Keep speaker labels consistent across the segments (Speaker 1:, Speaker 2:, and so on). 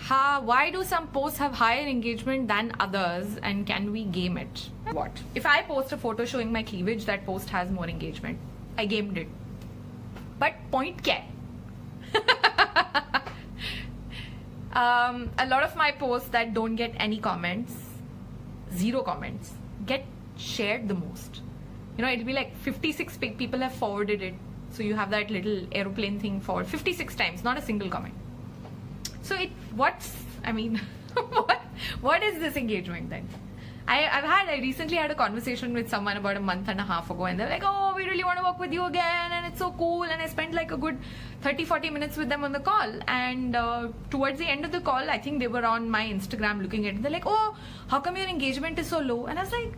Speaker 1: Why do some posts have higher engagement than others, and can we game it? What? If I post a photo showing my cleavage, that post has more engagement. I gamed it. But point kya hai? A lot of my posts that don't get any comments, 0 comments, get shared the most. You know, it'll be like 56 people have forwarded it. So you have that little aeroplane thing forward 56 times, not a single comment. So what is this engagement then? I recently had a conversation with someone about a month and a half ago, and they're like, oh, we really want to work with you again, and it's so cool. And I spent like a good 30-40 minutes with them on the call, and towards the end of the call, I think they were on my Instagram looking at it. They're like, oh, how come your engagement is so low? And I was like,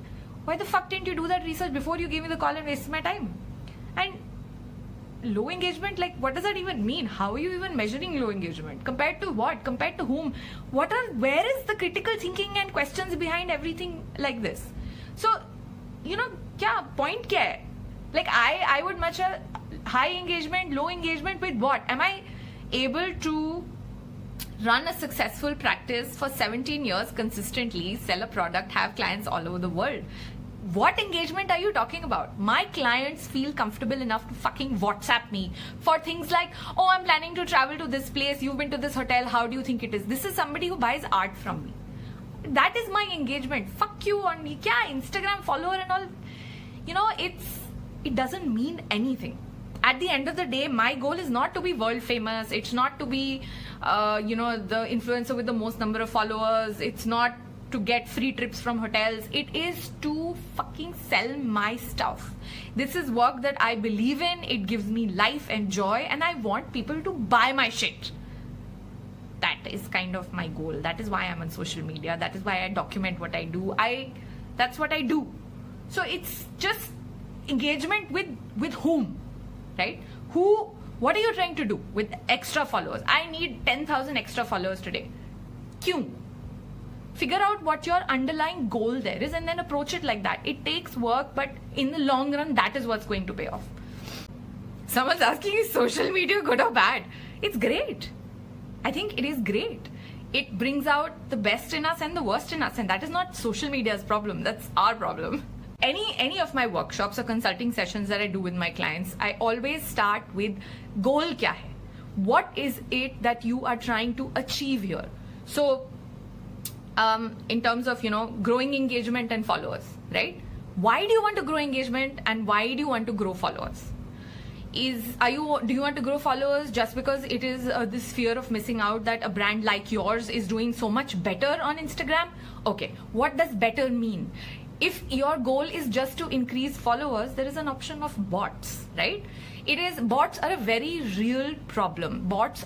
Speaker 1: why the fuck didn't you do that research before you gave me the call and wasted my time? And low engagement, like, what does that even mean? How are you even measuring low engagement? Compared to what? Compared to whom? Where is the critical thinking and questions behind everything like this? So, you know, point kya hai? Like, I would much a high engagement, low engagement with what? Am I able to run a successful practice for 17 years consistently, sell a product, have clients all over the world? What engagement are you talking about? My clients feel comfortable enough to fucking WhatsApp me for things like, oh, I'm planning to travel to this place, you've been to this hotel, how do you think it is? This is somebody who buys art from me. That is my engagement. Fuck you on me. Kya Instagram follower and all. You know, it doesn't mean anything. At the end of the day, my goal is not to be world famous. It's not to be, the influencer with the most number of followers. It's not to get free trips from hotels. It is to fucking sell my stuff. This is work that I believe in. It gives me life and joy, and I want people to buy my shit. That is kind of my goal. That is why I'm on social media. That is why I document what I do. That's what I do. So it's just engagement with whom, right? What are you trying to do with extra followers? I need 10,000 extra followers today. Kyun? Figure out what your underlying goal there is and then approach it like that. It takes work, but in the long run, that is what's going to pay off. Someone's asking, is social media good or bad? It's great. I think it is great. It brings out the best in us and the worst in us, and that is not social media's problem. That's our problem. Any of my workshops or consulting sessions that I do with my clients, I always start with goal kya hai? What is it that you are trying to achieve here? So, in terms of, growing engagement and followers, right? Why do you want to grow engagement and why do you want to grow followers? Do you want to grow followers just because it is this fear of missing out that a brand like yours is doing so much better on Instagram? Okay, what does better mean? If your goal is just to increase followers, there is an option of bots, right? Bots are a very real problem. Bots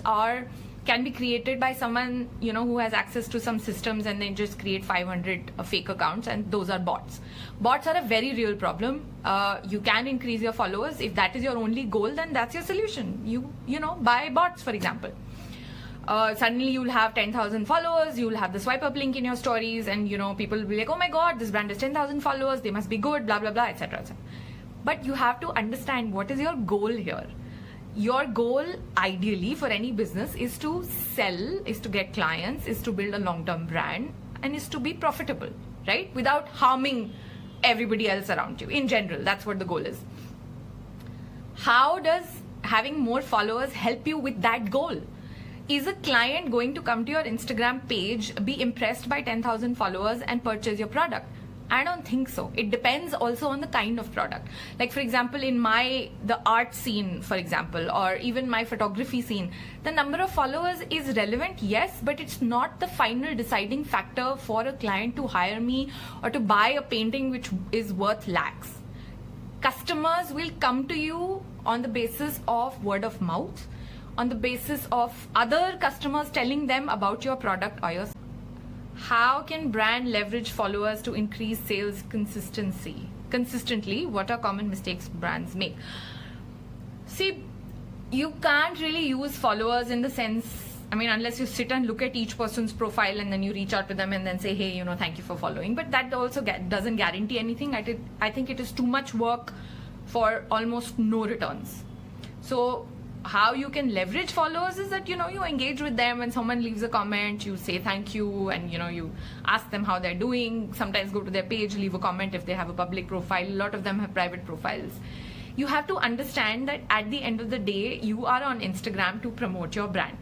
Speaker 1: can be created by someone, who has access to some systems and then just create 500 fake accounts, and those are bots. Bots are a very real problem. You can increase your followers. If that is your only goal, then that's your solution. You buy bots, for example. Suddenly you'll have 10,000 followers, you'll have the swipe up link in your stories, and people will be like, oh my god, this brand has 10,000 followers, they must be good, blah blah blah, etc, etc. But you have to understand what is your goal here. Your goal, ideally, for any business is to sell, is to get clients, is to build a long-term brand, and is to be profitable, right? Without harming everybody else around you. In general, that's what the goal is. How does having more followers help you with that goal? Is a client going to come to your Instagram page, be impressed by 10,000 followers and purchase your product? I don't think so. It depends also on the kind of product. Like, for example, in the art scene, for example, or even my photography scene, the number of followers is relevant, yes, but it's not the final deciding factor for a client to hire me or to buy a painting which is worth lakhs. Customers will come to you on the basis of word of mouth, on the basis of other customers telling them about your product or your. How can brand leverage followers to increase sales consistently? What are common mistakes brands make? See, you can't really use followers in the sense, unless you sit and look at each person's profile and then you reach out to them and then say, hey, thank you for following. But that also doesn't guarantee anything. I think it is too much work for almost no returns. So how you can leverage followers is that, you engage with them. When someone leaves a comment, you say thank you, and, you ask them how they're doing. Sometimes go to their page, leave a comment if they have a public profile. A lot of them have private profiles. You have to understand that at the end of the day, you are on Instagram to promote your brand.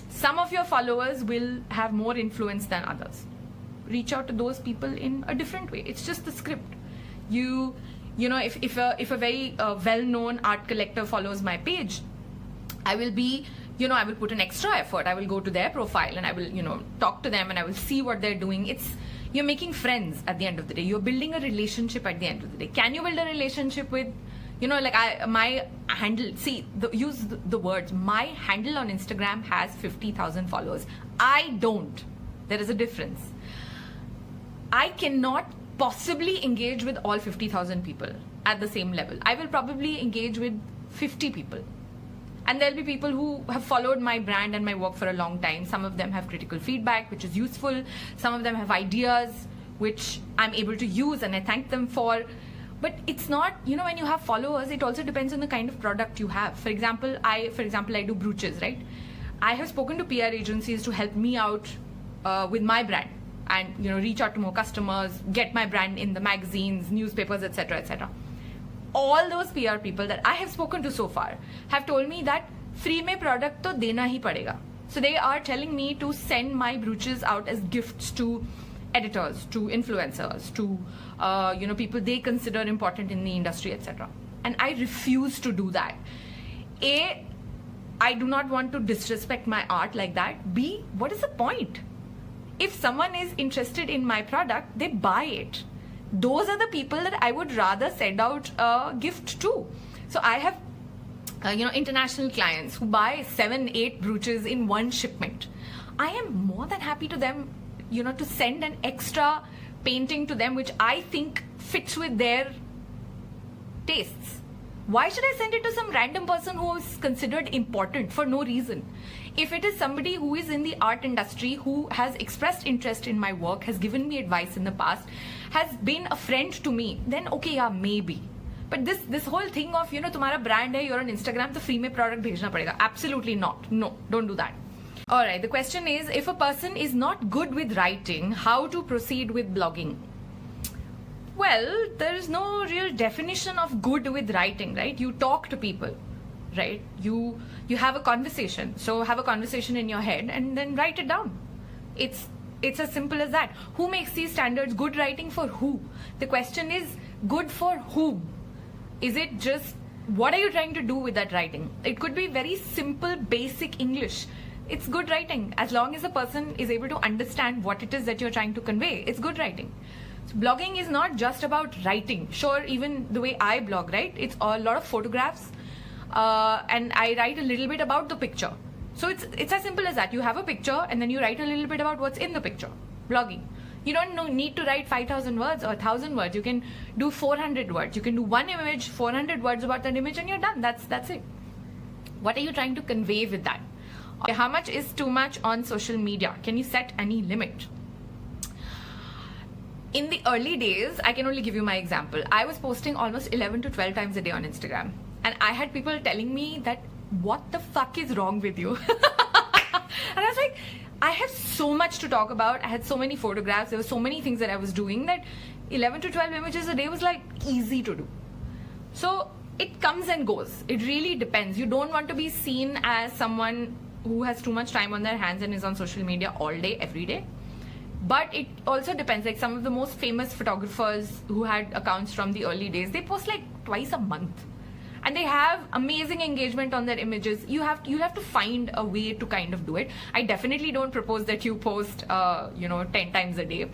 Speaker 1: Some of your followers will have more influence than others. Reach out to those people in a different way. It's just the script. If a very well-known art collector follows my page, I will be, I will put an extra effort. I will go to their profile and I will, talk to them and I will see what they're doing. You're making friends at the end of the day. You're building a relationship at the end of the day. Can you build a relationship with, my handle, use the words, my handle on Instagram has 50,000 followers. I don't. There is a difference. I cannot possibly engage with all 50,000 people at the same level. I will probably engage with 50 people. And there'll be people who have followed my brand and my work for a long time. Some of them have critical feedback, which is useful. Some of them have ideas, which I'm able to use and I thank them for. But it's not, when you have followers, it also depends on the kind of product you have. For example, I do brooches, right? I have spoken to PR agencies to help me out with my brand and, reach out to more customers, get my brand in the magazines, newspapers, etc., etc. All those PR people that I have spoken to so far have told me that free mein product to dena hi padega. So they are telling me to send my brooches out as gifts to editors, to influencers, to people they consider important in the industry, etc. And I refuse to do that. A, I do not want to disrespect my art like that. B, what is the point? If someone is interested in my product, they buy it. Those are the people that I would rather send out a gift to. So I have, international clients who buy 7-8 brooches in one shipment. I am more than happy to them, to send an extra painting to them, which I think fits with their tastes. Why should I send it to some random person who is considered important for no reason? If it is somebody who is in the art industry, who has expressed interest in my work, has given me advice in the past, has been a friend to me, then okay, yeah, maybe. But this whole thing of, tumhara brand hai, you're on Instagram, the free mein product bhejna padega. Absolutely not. No, don't do that. Alright, the question is, if a person is not good with writing, how to proceed with blogging? Well, there is no real definition of good with writing, right? You talk to people, right? You have a conversation. So have a conversation in your head and then write it down. It's as simple as that. Who makes these standards? Good writing for who? The question is, good for whom? Is it just, what are you trying to do with that writing? It could be very simple, basic English. It's good writing. As long as the person is able to understand what it is that you're trying to convey, it's good writing. So blogging is not just about writing. Sure, even the way I blog, right? It's a lot of photographs and I write a little bit about the picture. So it's as simple as that. You have a picture and then you write a little bit about what's in the picture. Blogging. You don't need to write 5,000 words or 1,000 words. You can do 400 words. You can do one image, 400 words about that image and you're done. That's it. What are you trying to convey with that? Okay, how much is too much on social media? Can you set any limit? In the early days, I can only give you my example. I was posting almost 11 to 12 times a day on Instagram. And I had people telling me that, what the fuck is wrong with you? And I was like, I have so much to talk about. I had so many photographs. There were so many things that I was doing that 11 to 12 images a day was like easy to do. So it comes and goes. It really depends. You don't want to be seen as someone who has too much time on their hands and is on social media all day, every day. But it also depends. Like some of the most famous photographers who had accounts from the early days, they post like twice a month. And they have amazing engagement on their images. You have to find a way to kind of do it. I definitely don't propose that you post 10 times a day.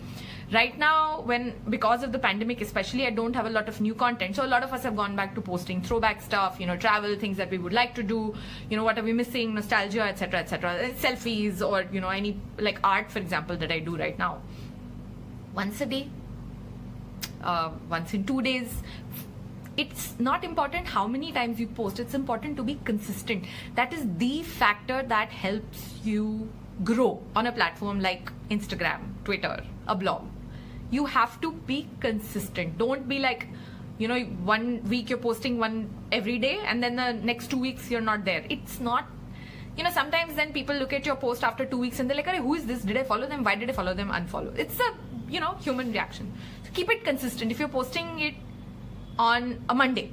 Speaker 1: Right now, because of the pandemic especially, I don't have a lot of new content. So a lot of us have gone back to posting throwback stuff, travel, things that we would like to do, what are we missing, nostalgia, etc., etc. Selfies or, any like art, for example, that I do right now. Once a day, once in 2 days. It's not important how many times you post. It's important to be consistent. That is the factor that helps you grow on a platform like Instagram, Twitter, a blog. You have to be consistent. Don't be like, 1 week you're posting one every day, and then the next 2 weeks you're not there. It's not, sometimes then people look at your post after 2 weeks and they're like, who is this? Did I follow them? Why did I follow them? Unfollow. It's a, human reaction. So keep it consistent. If you're posting it on a Monday,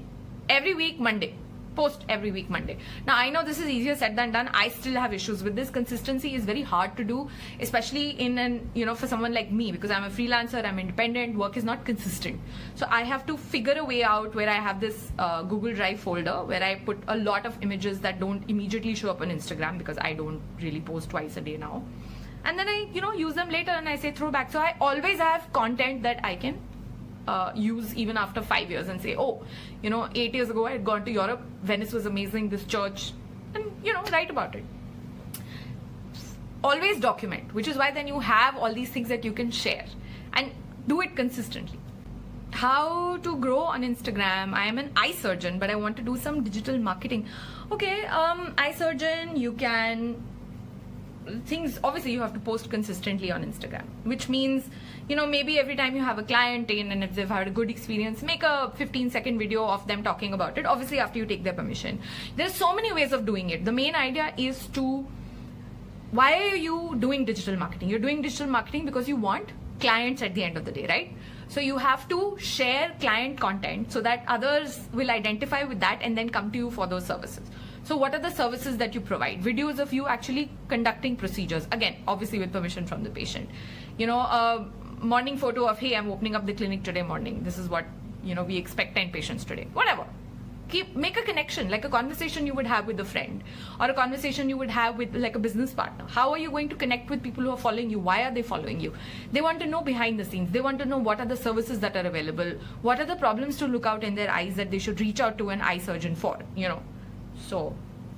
Speaker 1: every week Monday, post every week Monday. Now I know this is easier said than done. I still have issues with this. Consistency is very hard to do, especially for someone like me, because I'm a freelancer, I'm independent, work is not consistent. So I have to figure a way out where I have this Google Drive folder where I put a lot of images that don't immediately show up on Instagram, because I don't really post twice a day now. And then I, use them later and I say throwback. So I always have content that I can use even after 5 years and say, 8 years ago I had gone to Europe, Venice was amazing, this church, and write about it. Always document, which is why then you have all these things that you can share, and do it consistently. How to grow on Instagram? I am an eye surgeon, but I want to do some digital marketing. Okay, eye surgeon, you can obviously you have to post consistently on Instagram, which means maybe every time you have a client in, and if they've had a good experience, make a 15-second video of them talking about it, obviously after you take their permission. There's so many ways of doing it. The main idea is why are you doing digital marketing? You're doing digital marketing because you want clients at the end of the day, right? So you have to share client content so that others will identify with that and then come to you for those services. So what are the services that you provide? Videos of you actually conducting procedures, again obviously with permission from the patient. A morning photo of, hey, I'm opening up the clinic today morning, this is what we expect 10 patients today, whatever. Make a connection, like a conversation you would have with a friend, or a conversation you would have with like a business partner. How are you going to connect with people who are following you? Why are they following you? They want to know behind the scenes. They want to know what are the services that are available, what are the problems to look out in their eyes that they should reach out to an eye surgeon for, So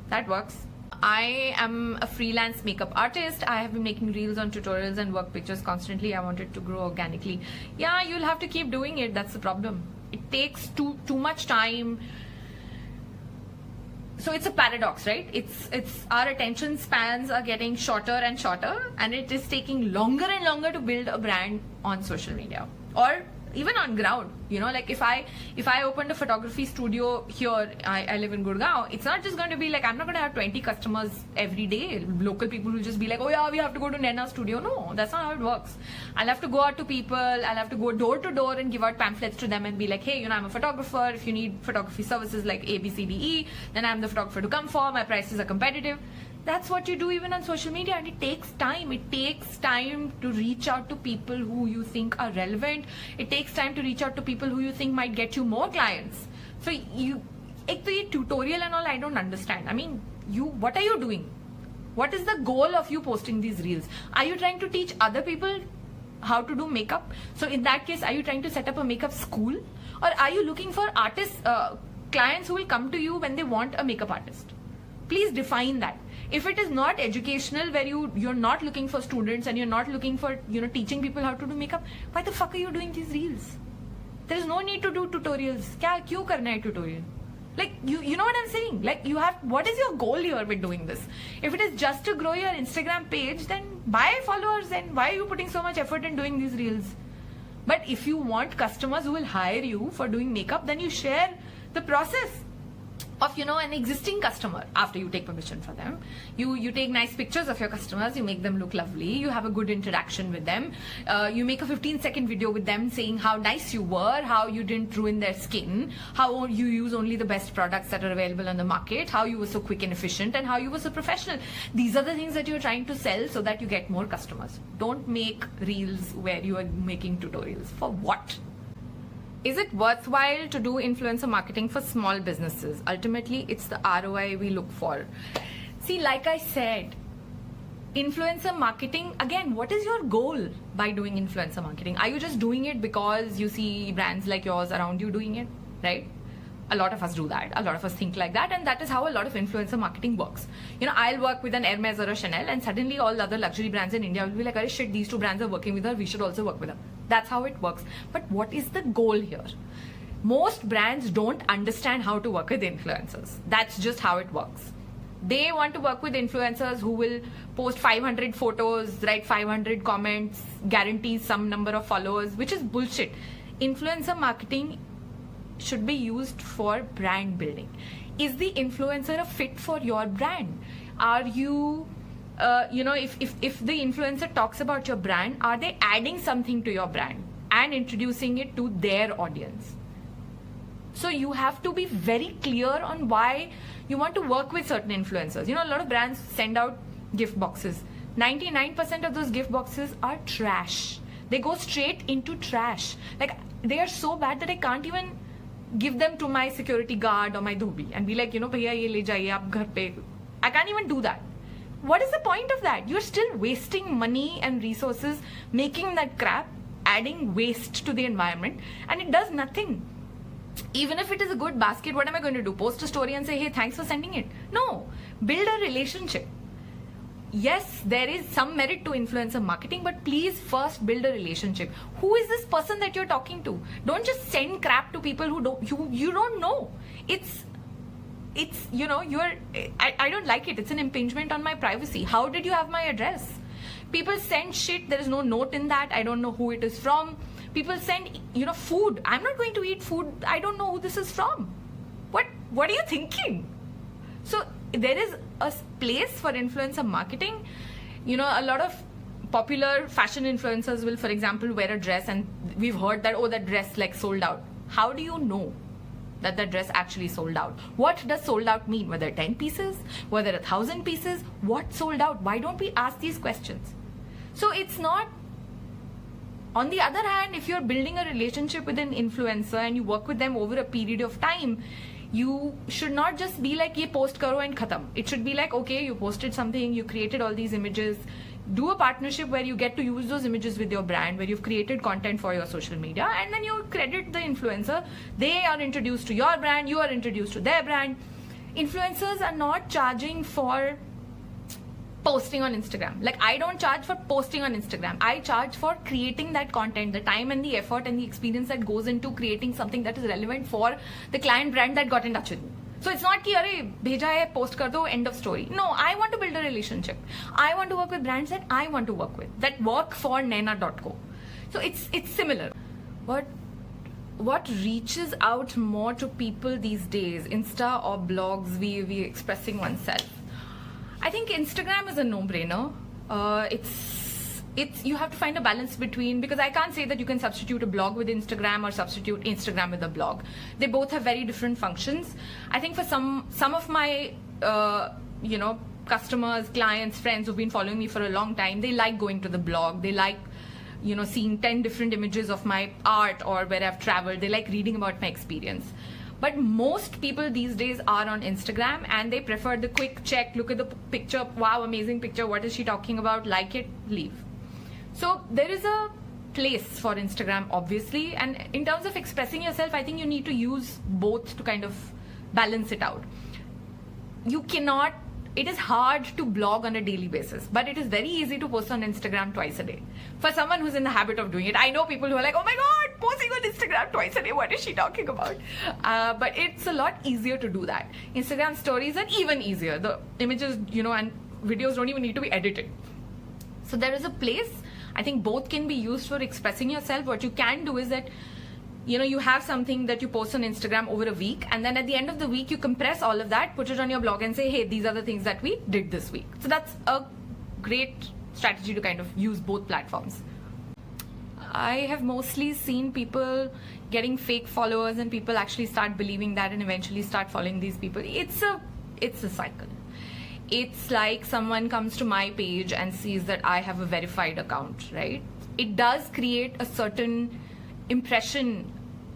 Speaker 1: that works. I am a freelance makeup artist. I have been making reels on tutorials and work pictures constantly. I wanted to grow organically. Yeah, you'll have to keep doing it. That's the problem. It takes too much time. So it's a paradox, right? It's our attention spans are getting shorter and shorter, and it is taking longer and longer to build a brand on social media or even on ground. Like if I opened a photography studio here, I live in Gurgaon, it's not just going to be like, I'm not going to have 20 customers every day, local people who just be like, oh yeah, we have to go to Naina studio. No, that's not how it works. I'll have to go out to people, I'll have to go door to door and give out pamphlets to them and be like, hey, I'm a photographer, if you need photography services like A, B, C, D, E, then I'm the photographer to come for, my prices are competitive. That's what you do even on social media, and it takes time. It takes time to reach out to people who you think are relevant. It takes time to reach out to people who you think might get you more clients. So tutorial and all, I don't understand. I mean, what are you doing? What is the goal of you posting these reels? Are you trying to teach other people how to do makeup? So in that case, are you trying to set up a makeup school? Or are you looking for artists, clients who will come to you when they want a makeup artist? Please define that. If it is not educational, where you're not looking for students and you're not looking for teaching people how to do makeup, why the fuck are you doing these reels? There is no need to do tutorials. Kyun karna hai tutorial? Like you know what I'm saying? Like what is your goal here with doing this? If it is just to grow your Instagram page, then buy followers. Then why are you putting so much effort in doing these reels? But if you want customers who will hire you for doing makeup, then you share the process of an existing customer. After you take permission from them, you take nice pictures of your customers, you make them look lovely, you have a good interaction with them, you make a 15-second video with them saying how nice you were, how you didn't ruin their skin, how you use only the best products that are available on the market, how you were so quick and efficient, and how you were so professional. These are the things that you're trying to sell so that you get more customers. Don't make reels where you are making tutorials. For what? Is it worthwhile to do influencer marketing for small businesses? Ultimately, it's the ROI we look for. See, like I said, influencer marketing, again, what is your goal by doing influencer marketing? Are you just doing it because you see brands like yours around you doing it, right? A lot of us do that. A lot of us think like that, and that is how a lot of influencer marketing works. I'll work with an Hermes or a Chanel, and suddenly all the other luxury brands in India will be like, "Arey shit, these two brands are working with her, we should also work with her." That's how it works. But what is the goal here? Most brands don't understand how to work with influencers. That's just how it works. They want to work with influencers who will post 500 photos, write 500 comments, guarantee some number of followers, which is bullshit. Influencer marketing should be used for brand building. Is the influencer a fit for your brand? Are you, if the influencer talks about your brand, are they adding something to your brand and introducing it to their audience? So you have to be very clear on why you want to work with certain influencers. A lot of brands send out gift boxes. 99% of those gift boxes are trash. They go straight into trash. Like, they are so bad that I can't even give them to my security guard or my dhobi and be like, bhaiya ye le jaiye aap ghar pe. I can't even do that. What is the point of that? You're still wasting money and resources making that crap, adding waste to the environment, and it does nothing. Even if it is a good basket, what am I going to do? Post a story and say, hey, thanks for sending it? No. Build a relationship. Yes, there is some merit to influencer marketing, but please first build a relationship. Who is this person that you're talking to? Don't just send crap to people who you don't know. I don't like it. It's an impingement on my privacy. How did you have my address? People send shit. There is no note in that. I don't know who it is from. People send, food. I'm not going to eat food. I don't know who this is from. What are you thinking? So there is a place for influencer marketing. A lot of popular fashion influencers will, for example, wear a dress, and we've heard that, that dress sold out. How do you know that the dress actually sold out? What does sold out mean? Whether 10 pieces, whether 1,000 pieces, what sold out? Why don't we ask these questions? So it's not. On the other hand, if you're building a relationship with an influencer and you work with them over a period of time, you should not just be like, ye post karo and khatam. It should be like, okay, you posted something, you created all these images. Do a partnership where you get to use those images with your brand, where you've created content for your social media, and then you credit the influencer. They are introduced to your brand, you are introduced to their brand. Influencers are not charging for posting on Instagram. Like, I don't charge for posting on Instagram. I charge for creating that content, the time and the effort and the experience that goes into creating something that is relevant for the client brand that got in touch with me. So it's not ki, arey, bheja hai, post kar do, end of story. No, I want to build a relationship. I want to work with brands that I want to work with, that work for Naina.co. So it's similar. What reaches out more to people these days, Insta or blogs, we expressing oneself? I think Instagram is a no-brainer. You have to find a balance between, because I can't say that you can substitute a blog with Instagram or substitute Instagram with a blog. They both have very different functions. I think for some of my customers, clients, friends who've been following me for a long time, they like going to the blog. They like seeing 10 different images of my art or where I've traveled. They like reading about my experience. But most people these days are on Instagram, and they prefer the quick check, look at the picture, wow, amazing picture, what is she talking about, like it, leave. So there is a place for Instagram, obviously, and in terms of expressing yourself, I think you need to use both to kind of balance it out. It is hard to blog on a daily basis, but it is very easy to post on Instagram twice a day. For someone who's in the habit of doing it, I know people who are like, oh my God, posting on Instagram twice a day, what is she talking about? But it's a lot easier to do that. Instagram stories are even easier. The images, and videos don't even need to be edited. So there is a place. I think both can be used for expressing yourself. What you can do is that you have something that you post on Instagram over a week, and then at the end of the week, you compress all of that, put it on your blog and say, hey, these are the things that we did this week. So that's a great strategy to kind of use both platforms. I have mostly seen people getting fake followers, and people actually start believing that and eventually start following these people. It's a cycle. It's like someone comes to my page and sees that I have a verified account, right? It does create a certain impression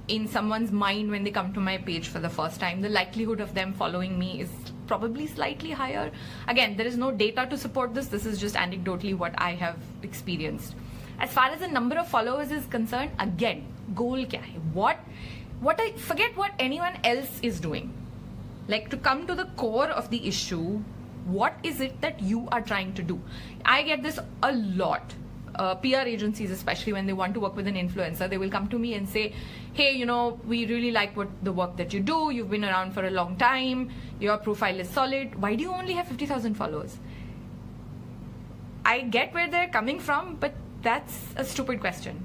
Speaker 1: in someone's mind when they come to my page for the first time. The likelihood of them following me is probably slightly higher. Again, there is no data to support this. This is just anecdotally what I have experienced. As far as the number of followers is concerned, again, goal kya hai? I forget what anyone else is doing. Like, to come to the core of the issue, what is it that you are trying to do? I get this a lot. PR agencies, especially when they want to work with an influencer, they will come to me and say, hey, we really like the work that you do. You've been around for a long time. Your profile is solid. Why do you only have 50,000 followers? I get where they're coming from, but that's a stupid question.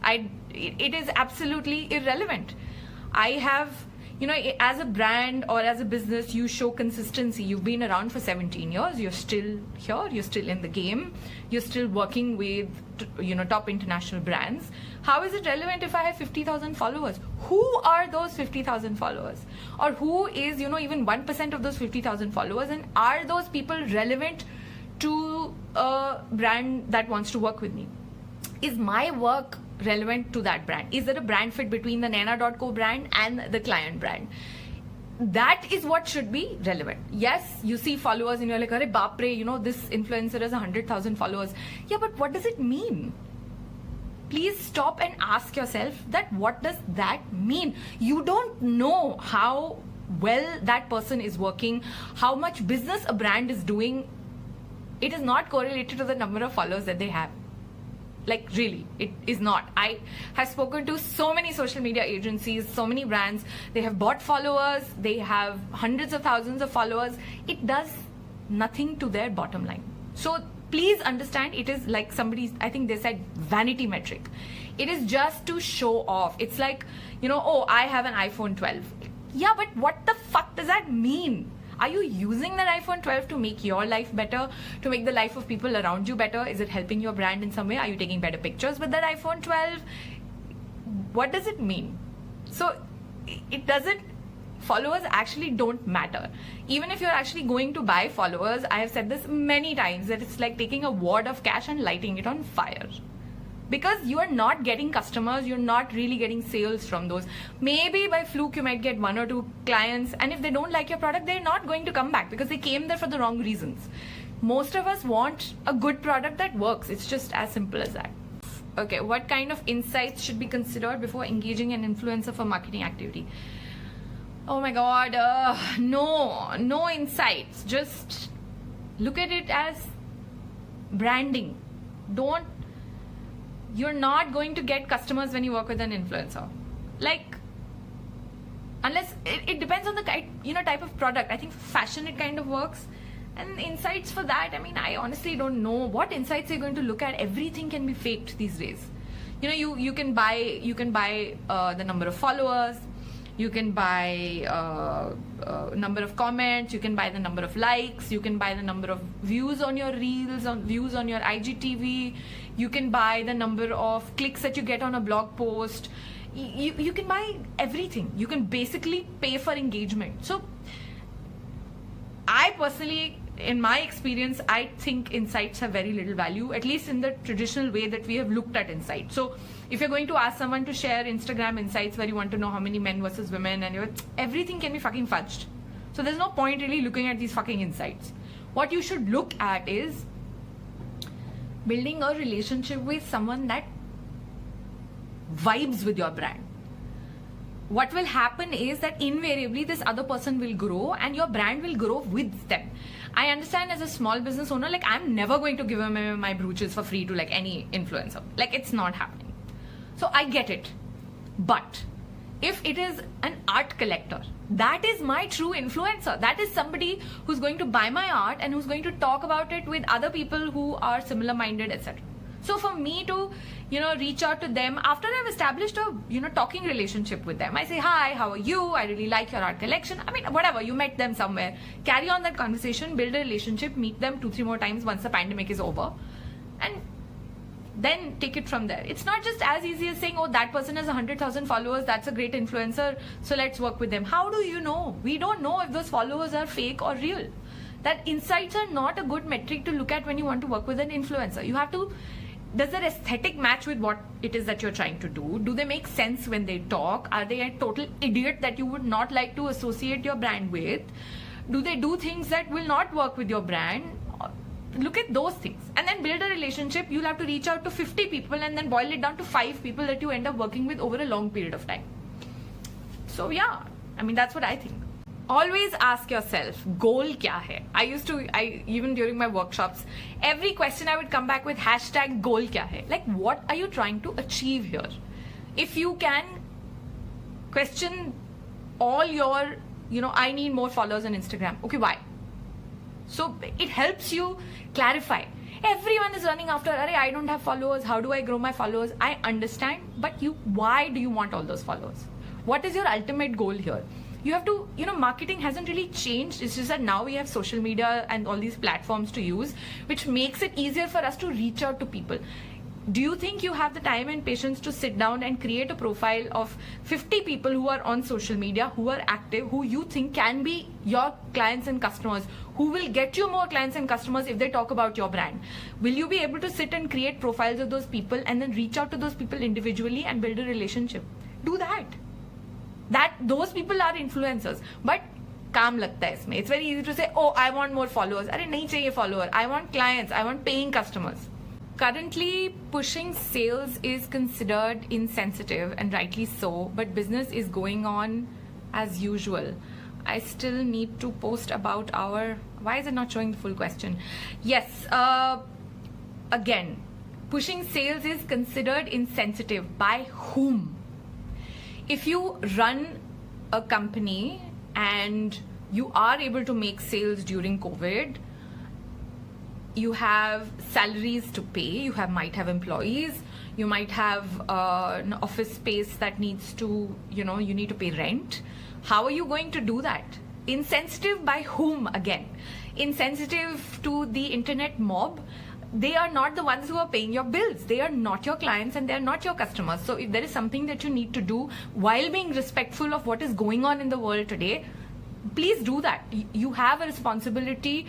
Speaker 1: It is absolutely irrelevant. I have, as a brand or as a business, you show consistency. You've been around for 17 years. You're still here. You're still in the game. You're still working with, top international brands. How is it relevant if I have 50,000 followers? Who are those 50,000 followers? Or who is, even 1% of those 50,000 followers? And are those people relevant to a brand that wants to work with me? Is my work relevant to that brand? Is there a brand fit between the Naina.co brand and the client brand? That is what should be relevant. Yes, you see followers and you're like, Arey baapre, this influencer has 100,000 followers. Yeah, but what does it mean? Please stop and ask yourself that what does that mean? You don't know how well that person is working, how much business a brand is doing. It is not correlated to the number of followers that they have. Like, really, it is not. I have spoken to so many social media agencies, so many brands. They have bought followers. They have hundreds of thousands of followers. It does nothing to their bottom line. So please understand, it is like I think they said vanity metric. It is just to show off. It's like, oh, I have an iPhone 12. Yeah, but what the fuck does that mean? Are you using that iPhone 12 to make your life better, to make the life of people around you better? Is it helping your brand in some way? Are you taking better pictures with that iPhone 12? What does it mean? So it doesn't, followers actually don't matter. Even if you're actually going to buy followers, I have said this many times, that it's like taking a wad of cash and lighting it on fire. Because you are not getting customers, you're not really getting sales from those. Maybe by fluke you might get 1 or 2 clients, and if they don't like your product, they're not going to come back because they came there for the wrong reasons. Most of us want a good product that works. It's just as simple as that. Okay, what kind of insights should be considered before engaging an influencer for marketing activity? Oh my god, no insights. Just look at it as branding. You're not going to get customers when you work with an influencer. Like, unless it depends on the type of product. I think for fashion it kind of works. And insights for that, I honestly don't know what insights you're going to look at. Everything can be faked these days. You can buy the number of followers, you can buy number of comments, you can buy the number of likes, you can buy the number of views on your reels, views on your IGTV, you can buy the number of clicks that you get on a blog post. You can buy everything. You can basically pay for engagement. So I personally, in my experience, I think insights have very little value, at least in the traditional way that we have looked at insights. So if you're going to ask someone to share Instagram insights where you want to know how many men versus women, and everything can be fucking fudged. So there's no point really looking at these fucking insights. What you should look at is building a relationship with someone that vibes with your brand. What will happen is that invariably this other person will grow and your brand will grow with them. I understand as a small business owner, like, I'm never going to give away my brooches for free to like any influencer. Like, it's not happening. So I get it. But if it is an art collector, that is my true influencer. That is somebody who's going to buy my art and who's going to talk about it with other people who are similar minded, etc. So for me to, reach out to them after I've established a, talking relationship with them, I say, hi, how are you? I really like your art collection. Whatever, you met them somewhere. Carry on that conversation, build a relationship, meet them 2-3 more times once the pandemic is over. And then take it from there. It's not just as easy as saying, oh, that person has 100,000 followers, that's a great influencer, so let's work with them. How do you know? We don't know if those followers are fake or real. That insights are not a good metric to look at when you want to work with an influencer. You have to, does their aesthetic match with what it is that you're trying to do? Do they make sense when they talk? Are they a total idiot that you would not like to associate your brand with? Do they do things that will not work with your brand? Look at those things and then build a relationship. You'll have to reach out to 50 people and then boil it down to 5 people that you end up working with over a long period of time. So yeah, that's what I think. Always ask yourself, goal kya hai? Even during my workshops, every question I would come back with hashtag goal kya hai? Like, what are you trying to achieve here? If you can question all your, I need more followers on Instagram. Okay, why? So it helps you clarify. Everyone is running after, I don't have followers. How do I grow my followers? I understand, but why do you want all those followers? What is your ultimate goal here? You have to, marketing hasn't really changed. It's just that now we have social media and all these platforms to use, which makes it easier for us to reach out to people. Do you think you have the time and patience to sit down and create a profile of 50 people who are on social media, who are active, who you think can be your clients and customers, who will get you more clients and customers if they talk about your brand? Will you be able to sit and create profiles of those people and then reach out to those people individually and build a relationship? Do that. Those people are influencers. But काम लगता है इसमें. It's very easy to say, oh, I want more followers. अरे नहीं चाहिए follower. I want clients. I want paying customers. Currently, pushing sales is considered insensitive, and rightly so, but business is going on as usual. I still need to post about why is it not showing the full question? Yes, again, pushing sales is considered insensitive. By whom? If you run a company and you are able to make sales during COVID, you have salaries to pay, you might have employees, you might have an office space that needs to, you need to pay rent. How are you going to do that? Insensitive by whom again? Insensitive to the internet mob. They are not the ones who are paying your bills. They are not your clients and they are not your customers. So if there is something that you need to do while being respectful of what is going on in the world today, please do that. You have a responsibility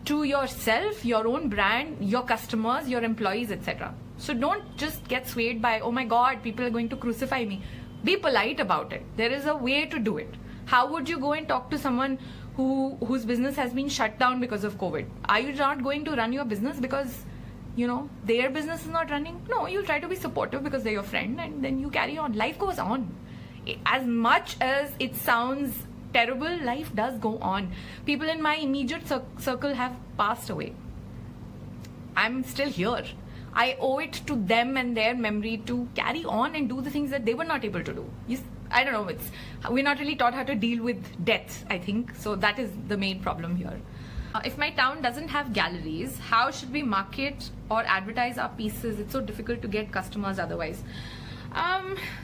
Speaker 1: to yourself, your own brand, your customers, your employees, etc. So don't just get swayed by, oh my God, people are going to crucify me. Be polite about it. There is a way to do it. How would you go and talk to someone whose business has been shut down because of COVID? Are you not going to run your business because, their business is not running? No, you'll try to be supportive because they're your friend, and then you carry on. Life goes on. As much as it sounds terrible, life does go on. People in my immediate circle have passed away. I'm still here. I owe it to them and their memory to carry on and do the things that they were not able to do. I don't know, we're not really taught how to deal with death, I think. So that is the main problem here. If my town doesn't have galleries, how should we market or advertise our pieces? It's so difficult to get customers otherwise.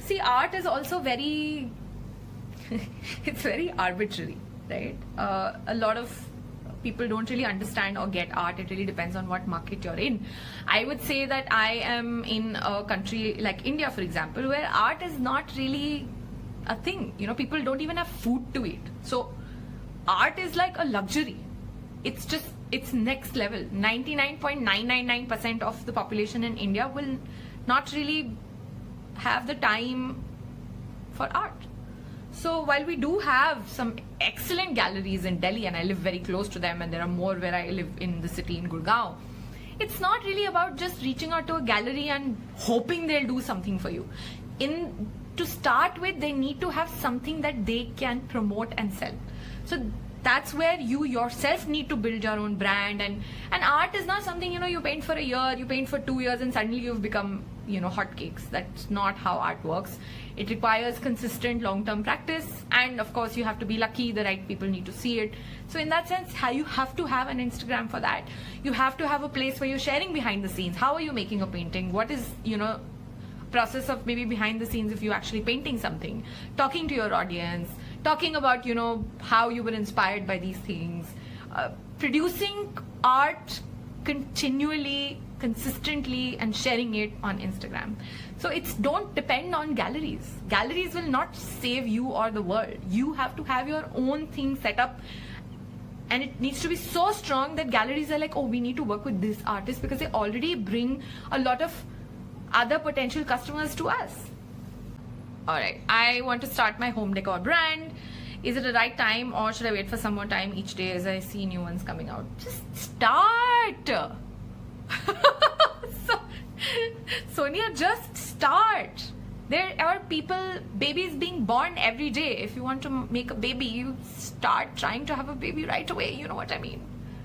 Speaker 1: See, art is also very it's very arbitrary, right? A lot of people don't really understand or get art. It really depends on what market you're in. I would say that I am in a country like India, for example, where art is not really a thing. People don't even have food to eat. So art is like a luxury. It's next level. 99.999% of the population in India will not really have the time for art. So while we do have some excellent galleries in Delhi, and I live very close to them, and there are more where I live in the city in Gurgaon, it's not really about just reaching out to a gallery and hoping they'll do something for you. To start with, they need to have something that they can promote and sell. So that's where you yourself need to build your own brand. And art is not something, you paint for a year, you paint for 2 years, and suddenly you've become, hotcakes. That's not how art works. It requires consistent long-term practice, and of course you have to be lucky. The right people need to see it. So in that sense, you have to have an Instagram for that. You have to have a place where you're sharing behind the scenes. How are you making a painting? What is, process of maybe behind the scenes if you're actually painting something, talking to your audience, talking about, how you were inspired by these things, producing art continually, consistently, and sharing it on Instagram. So don't depend on galleries. Galleries will not save you or the world. You have to have your own thing set up, and it needs to be so strong that galleries are like, oh, we need to work with this artist because they already bring a lot of other potential customers to us. Alright, I want to start my home decor brand. Is it the right time, or should I wait for some more time each day as I see new ones coming out? Just start! Sonia, just start. There are babies being born every day. If you want to make a baby, you start trying to have a baby right away. You know what I mean?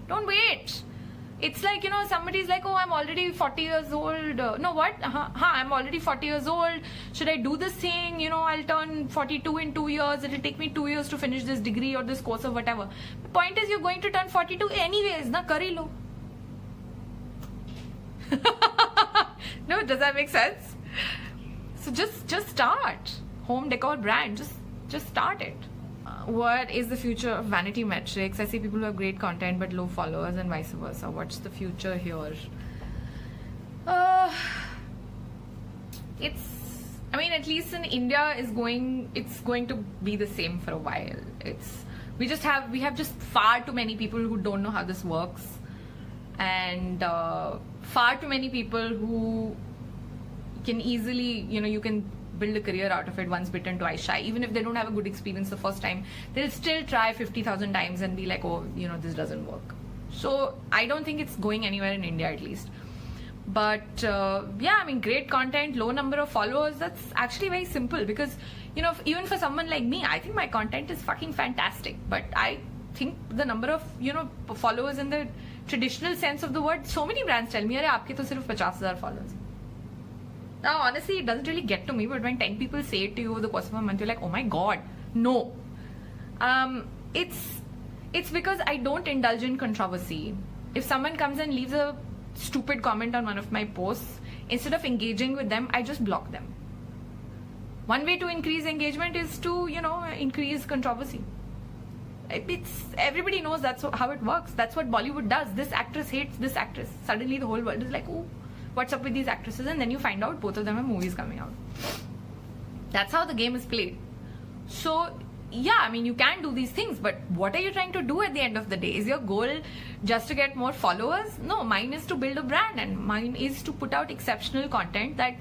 Speaker 1: Don't wait. It's like, somebody's like, oh, I'm already 40 years old. No, what? I'm already 40 years old. Should I do this thing? I'll turn 42 in 2 years. It'll take me 2 years to finish this degree or this course or whatever. The point is, you're going to turn 42 anyways. Na kari lo. No, does that make sense? So just start. home decor brand. Just start it. What is the future of vanity metrics? I see people who have great content but low followers and vice versa. What's the future here? I mean, at least in India, it's going to be the same for a while. We have just far too many people who don't know how this works, and far too many people who can easily, you can build a career out of it. Once bitten, twice shy. Even if they don't have a good experience the first time, they'll still try 50,000 times and be like, oh, this doesn't work. So I don't think it's going anywhere in India, at least. But yeah, I mean, great content, low number of followers, that's actually very simple, because even for someone like me, I think my content is fucking fantastic, but I think the number of followers in the traditional sense of the word, so many brands tell me, "Arey, aapke to sirf 50,000 followers." Now honestly, it doesn't really get to me, but when 10 people say it to you over the course of a month, you're like, oh my god, no. It's because I don't indulge in controversy. If someone comes and leaves a stupid comment on one of my posts, instead of engaging with them, I just block them. One way to increase engagement is to increase controversy. Everybody knows that's how it works. That's what Bollywood does. This actress hates this actress. Suddenly the whole world is like, oh, what's up with these actresses? And then you find out both of them have movies coming out. That's how the game is played. So yeah, I mean, you can do these things, but what are you trying to do at the end of the day? Is your goal just to get more followers? No, mine is to build a brand, and mine is to put out exceptional content that,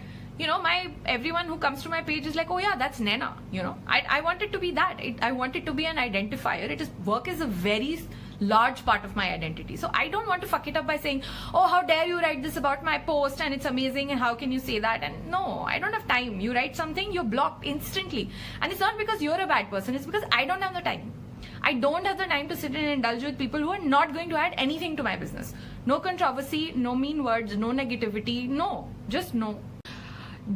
Speaker 1: everyone who comes to my page is like, oh yeah, that's Naina. I want it to be that. I want it to be an identifier. Work is a very large part of my identity. So I don't want to fuck it up by saying, oh, how dare you write this about my post and it's amazing and how can you say that? And no, I don't have time. You write something, you're blocked instantly. And it's not because you're a bad person, it's because I don't have the time. I don't have the time to sit and indulge with people who are not going to add anything to my business. No controversy, no mean words, no negativity, no, just no.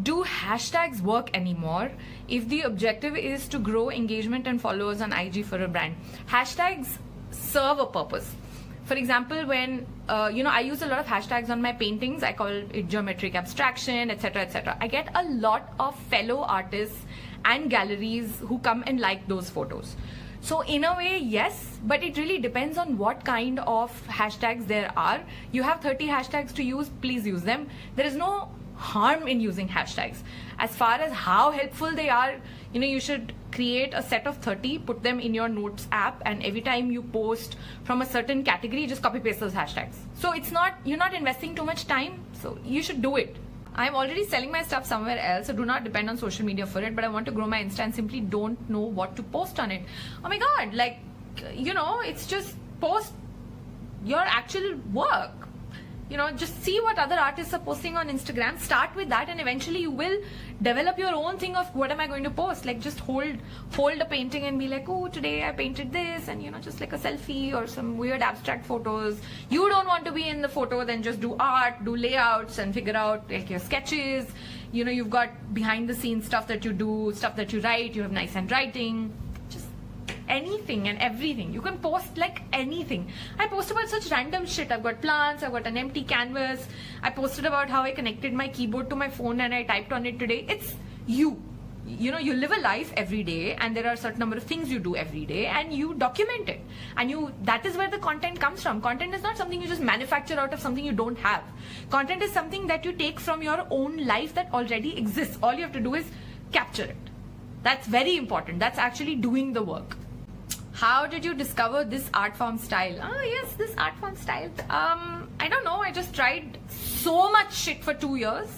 Speaker 1: Do hashtags work anymore? If the objective is to grow engagement and followers on IG for a brand, hashtags serve a purpose. For example, when I use a lot of hashtags on my paintings, I call it geometric abstraction, etc., etc. I get a lot of fellow artists and galleries who come and like those photos. So in a way, yes, but it really depends on what kind of hashtags there are. You have 30 hashtags to use, please use them. There is no harm in using hashtags. As far as how helpful they are, you should create a set of 30, put them in your notes app, and every time you post from a certain category, just copy paste those hashtags. So you're not investing too much time, so you should do it. I'm already selling my stuff somewhere else, so do not depend on social media for it, but I want to grow my Insta and simply don't know what to post on it. Oh my god, it's just post your actual work. Just see what other artists are posting on Instagram, start with that, and eventually you will develop your own thing of what am I going to post. Like, just hold a painting and be like, oh, today I painted this, and just like a selfie or some weird abstract photos. You don't want to be in the photo, then just do art, do layouts, and figure out like your sketches. You've got behind the scenes stuff that you do, stuff that you write, you have nice handwriting. Anything and everything. You can post like anything. I post about such random shit. I've got plants, I've got an empty canvas. I posted about how I connected my keyboard to my phone and I typed on it today. It's you. You live a life every day, and there are a certain number of things you do every day, and you document it. And that is where the content comes from. Content is not something you just manufacture out of something you don't have. Content is something that you take from your own life that already exists. All you have to do is capture it. That's very important. That's actually doing the work. How did you discover this art form style? Oh yes, this art form style. I don't know. I just tried so much shit for 2 years.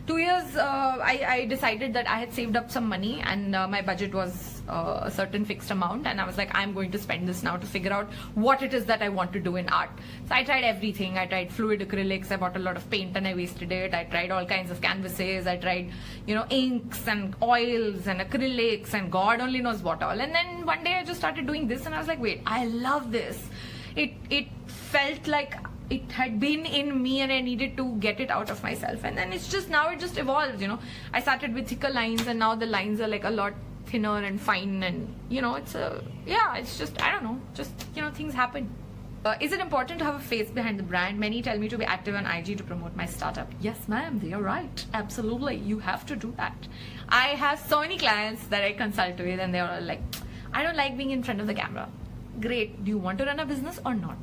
Speaker 1: 2 years, I decided that I had saved up some money, and my budget was a certain fixed amount, and I was like, I'm going to spend this now to figure out what it is that I want to do in art. So I tried everything. I tried fluid acrylics. I bought a lot of paint and I wasted it. I tried all kinds of canvases. I tried, inks and oils and acrylics and God only knows what all. And then one day I just started doing this, and I was like, wait, I love this. It felt like it had been in me and I needed to get it out of myself. And then it just evolves, I started with thicker lines, and now the lines are like a lot thinner and fine, and it's just, I don't know, just things happen. Is it important to have a face behind the brand? Many tell me to be active on IG to promote my startup. Yes, ma'am, they are right. Absolutely. You have to do that. I have so many clients that I consult with, and they're all like, I don't like being in front of the camera. Great. Do you want to run a business or not?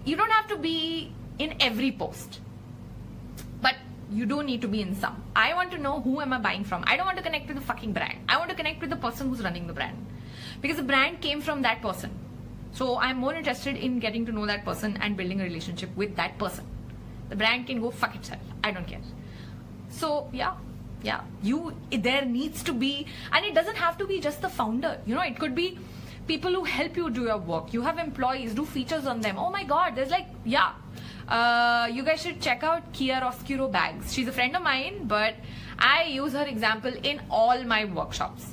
Speaker 1: You don't have to be in every post, but you do need to be in some. I want to know who am I buying from. I don't want to connect with the fucking brand. I want to connect with the person who's running the brand, because the brand came from that person. So I'm more interested in getting to know that person and building a relationship with that person. The brand can go fuck itself. I don't care. So yeah, there needs to be, and it doesn't have to be just the founder. You know, it could be people who help you do your work. You have employees, do features on them. Oh my god, there's like, you guys should check out Kia Oscuro bags. She's a friend of mine, but I use her example in all my workshops.